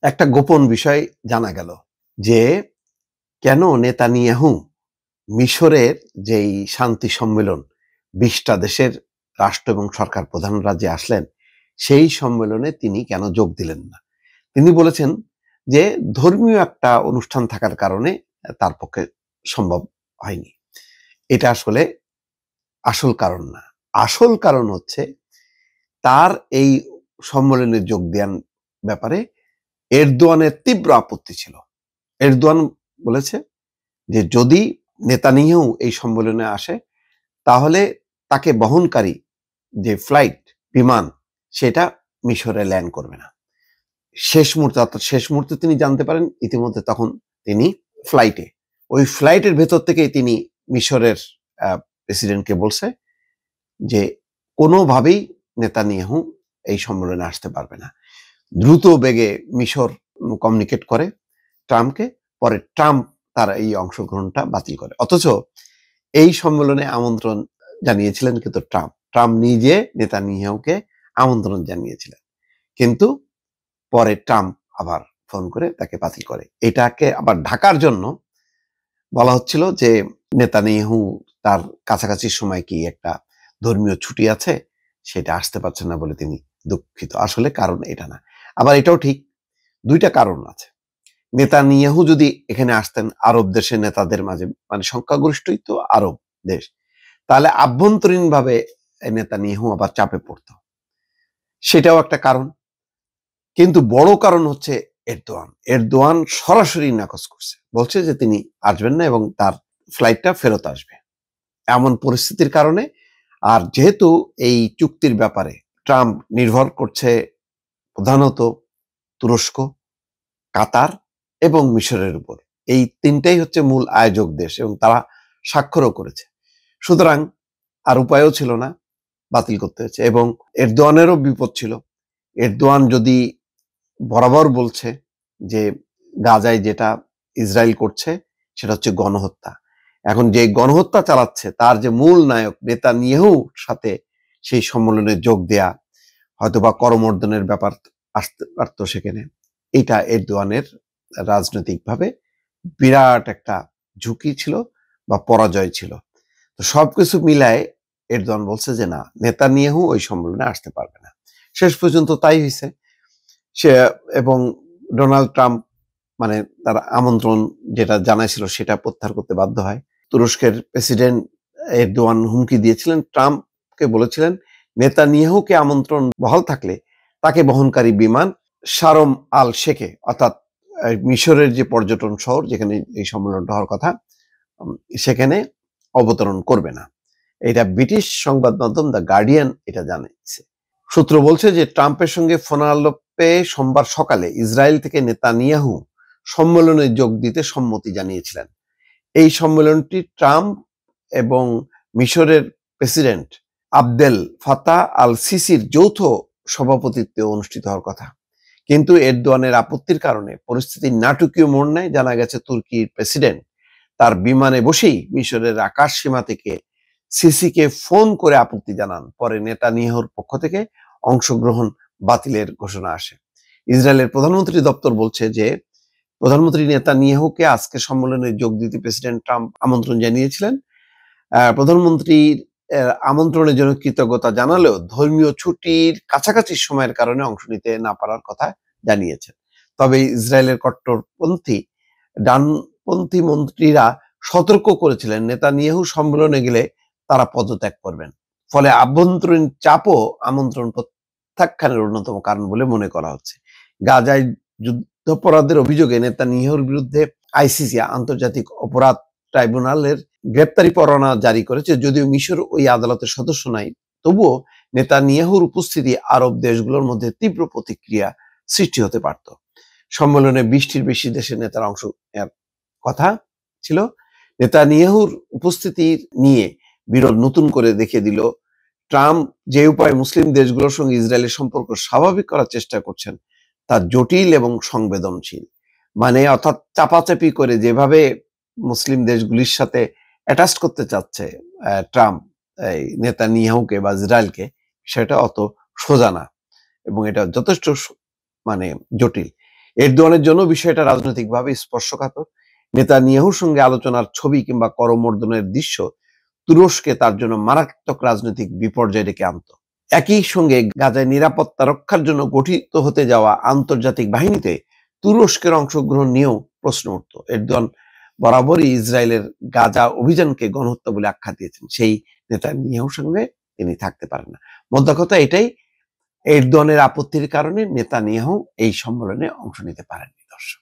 একটা গোপন বিষয় জানা গেল যে কেন নেতানিয়াহু মিশরের যেই শান্তি সম্মেলন ২০টা দেশের রাষ্ট্র এবং সরকার প্রধানরা যে আসলেন সেই সম্মেলনে তিনি কেন যোগ দিলেন না। তিনি বলেছেন যে ধর্মীয় একটা অনুষ্ঠান থাকার কারণে তার পক্ষে সম্ভব হয়নি। এটা আসলে আসল কারণ না। আসল কারণ হচ্ছে তার এই সম্মেলনে যোগ দেওয়ার ব্যাপারে এরদোয়ানের তীব্র আপত্তি ছিল। এরদোয়ান বলেছে যে যদি নেতানিয়াহু এই সম্মেলনে আসে তাহলে তাকে বহনকারী যে ফ্লাইট বিমান সেটা মিশরে ল্যান্ড করবে না। শেষ মুহূর্তে তিনি জানতে পারেন ইতিমধ্যে তখন তিনি ফ্লাইটে ওই ফ্লাইটের ভেতর থেকেই তিনি মিশরের প্রেসিডেন্টকে বলছে যে কোনোভাবেই নেতানিয়াহু এই সম্মেলনে আসতে পারবে না। দ্রুত বেগে মিশর কমিউনিকেট করে ট্রাম্পকে, পরে ট্রাম্প তার এই অংশগ্রহণটা বাতিল করে। অথচ এই সম্মেলনে আমন্ত্রণ জানিয়েছিলেন কিন্তু ট্রাম্প নিজে নেতানিয়াহুকে আমন্ত্রণ জানিয়েছিলেন, কিন্তু পরে ট্রাম্প আবার ফোন করে তাকে বাতিল করে। এটাকে আবার ঢাকার জন্য বলা হচ্ছিল যে নেতানিয়াহু তার কাছাকাছি সময় কি একটা ধর্মীয় ছুটি আছে, সেটা আসতে পারছেন না বলে তিনি দুঃখিত। আসলে কারণ এটা না। আবার এটাও ঠিক, দুইটা কারণ আছে। নেতানিয়াহু যদি এখানে আসতেন আরব দেশের নেতাদের মাঝে, মানে সংখ্যাগরিষ্ঠই তো আরব দেশ, তাহলে আভ্যন্তরীণভাবে নেতানিয়াহু আবার চাপে পড়তো, সেটাও একটা কারণ। কিন্তু বড় কারণ হচ্ছে এরদোয়ান সরাসরি নাকচ করছে, বলছে যে তিনি আসবেন না এবং তার ফ্লাইটটা ফেরত আসবে এমন পরিস্থিতির কারণে। আর যেহেতু এই চুক্তির ব্যাপারে ট্রাম্প নির্ভর করছে প্রধানত তুরস্ক, কাতার এবং মিশরের উপর, এই তিনটাই হচ্ছে মূল আয়োজক দেশ এবং তারা স্বাক্ষরও করেছে, সুতরাং আর উপায়ও ছিল না, বাতিল করতে হয়েছে। এবং এরদোয়ানেরও বিপদ ছিল। এরদোয়ান যদি বরাবর বলছে যে গাজায় যেটা ইসরায়েল করছে সেটা হচ্ছে গণহত্যা, এখন যে গণহত্যা চালাচ্ছে তার যে মূল নায়ক নেতানিয়াহুর সাথে সেই সম্মেলনে যোগ দেয়া, হয়তোবা করমর্দনের ব্যাপার আসতে পারত সেখানে। এটা এরদোয়ানের রাজনৈতিকভাবে বিরাট একটা ঝুঁকি ছিল বা পরাজয় ছিল। তো সবকিছু মিলায় এরদোয়ান বলছে যে না, নেতানিয়াহু ওই সম্মেলনে আসতে পারবে না। শেষ পর্যন্ত তাই হয়েছে। সে এবং ডোনাল্ড ট্রাম্প মানে তার আমন্ত্রণ যেটা জানাইছিল সেটা প্রত্যাহার করতে বাধ্য হয়। তুরস্কের প্রেসিডেন্ট এরদোয়ান হুমকি দিয়েছিলেন, ট্রাম্পকে বলেছিলেন নেতানিয়াহুকে আমন্ত্রণ বহাল থাকলে তাকে বহনকারী বিমান শারম আল শেখে, অর্থাৎ মিশরের যে পর্যটন শহর যেখানে এই সম্মেলনটা হওয়ার কথা, সেখানে অবতরণ করবে না। এটা ব্রিটিশ সংবাদ মাধ্যম দ্য গার্ডিয়ান এটা জানিয়েছে। সূত্র বলছে যে ট্রাম্পের সঙ্গে ফোনালাপে সোমবার সকালে ইসরায়েল থেকে নেতানিয়াহু সম্মেলনে যোগ দিতে সম্মতি জানিয়েছিলেন। এই সম্মেলনটি ট্রাম্প এবং মিশরের প্রেসিডেন্ট আবদেল ফাতাহ আল সিসির যৌথ সভাপতিত্বে অনুষ্ঠিত হওয়ার কথা, কিন্তু এরদোয়ানের আপত্তির কারণে পরিস্থিতি নাটকীয় মোড় নেয়। জানা গেছে তুর্কির প্রেসিডেন্ট তার বিমানে বসেই মিশরের আকাশ সীমা থেকে সিসিকে ফোন করে আপত্তি জানান। পরে নেতানিয়াহুর পক্ষ থেকে অংশগ্রহণ বাতিলের ঘোষণা আসে। ইসরায়েলের প্রধানমন্ত্রী দপ্তর বলছে যে প্রধানমন্ত্রী নেতানিয়াহুকে আজকে সম্মেলনে যোগ দিতে প্রেসিডেন্ট ট্রাম্প আমন্ত্রণ জানিয়েছিলেন। প্রধানমন্ত্রীর আমন্ত্রণের জন্য কৃতজ্ঞতা জানালেও ধর্মীয় ছুটির কাছাকাছি সময়ের কারণে অংশ নিতে না পারার কথা জানিয়েছেন। তবে ইসরায়েলের কট্টরপন্থী ডানপন্থী মন্ত্রীরা সতর্ক করেছিলেন নেতানিয়াহু সম্মেলনে গেলে তারা পদত্যাগ করবেন। ফলে আভ্যন্তরীণ চাপও আমন্ত্রণ প্রত্যাখ্যানের অন্যতম কারণ বলে মনে করা হচ্ছে। গাজায় যুদ্ধাপরাধের অভিযোগে নেতানিয়াহুর বিরুদ্ধে আইসিসি আন্তর্জাতিক অপরাধ ট্রাইব্যুনালের গ্রেপ্তারি পরোয়ানা জারি করেছে। যদিও মিশর ওই আদালতের সদস্য নাই, তবুও নেতানিয়াহুর উপস্থিতি আরব দেশগুলোর মধ্যে তীব্র প্রতিক্রিয়া সৃষ্টি হতে পারত। সম্মেলনে 20টির বেশি দেশের নেতার অংশ নেওয়ার কথা ছিল। নেতানিয়াহুর উপস্থিতি নিয়ে বিরোধ নতুন করে দেখিয়ে দিল ট্রাম্প যে উপায়ে মুসলিম দেশগুলোর সঙ্গে ইসরায়েলের সম্পর্ক স্বাভাবিক করার চেষ্টা করছেন তা জটিল এবং সংবেদনশীল। মানে অর্থাৎ চাপাচাপি করে যেভাবে মুসলিম দেশগুলির সাথে অ্যাটাচ করতে চাচ্ছে ট্রাম্প এই নেতানিয়াহুকে বা ইসরায়েলকে, সেটা অত সোজা না এবং এটা যথেষ্ট মানে জটিল। এরদোয়ানের জন্য বিষয়টা রাজনৈতিকভাবে স্পর্শকাতর। নেতানিয়াহুর সঙ্গে আলোচনার ছবি কিংবা করমর্দনের দৃশ্য তুরস্কে তার জন্য মারাত্মক রাজনৈতিক বিপর্যয় ডেকে আনত। একই সঙ্গে গাজায় নিরাপত্তা রক্ষার জন্য গঠিত হতে যাওয়া আন্তর্জাতিক বাহিনীতে তুরস্কের অংশগ্রহণ নিয়েও প্রশ্ন উঠত। এরদোয়ান বরাবরই ইসরায়েলের গাজা অভিযানকে গণহত্যা বলে আখ্যা দিয়েছেন। সেই নেতানিয়াহুর সঙ্গে তিনি থাকতে পারেন না। মোদ্দা কথা এটাই, এরদোয়ানের আপত্তির কারণে নেতানিয়াহু এই সম্মেলনে অংশ নিতে পারেন।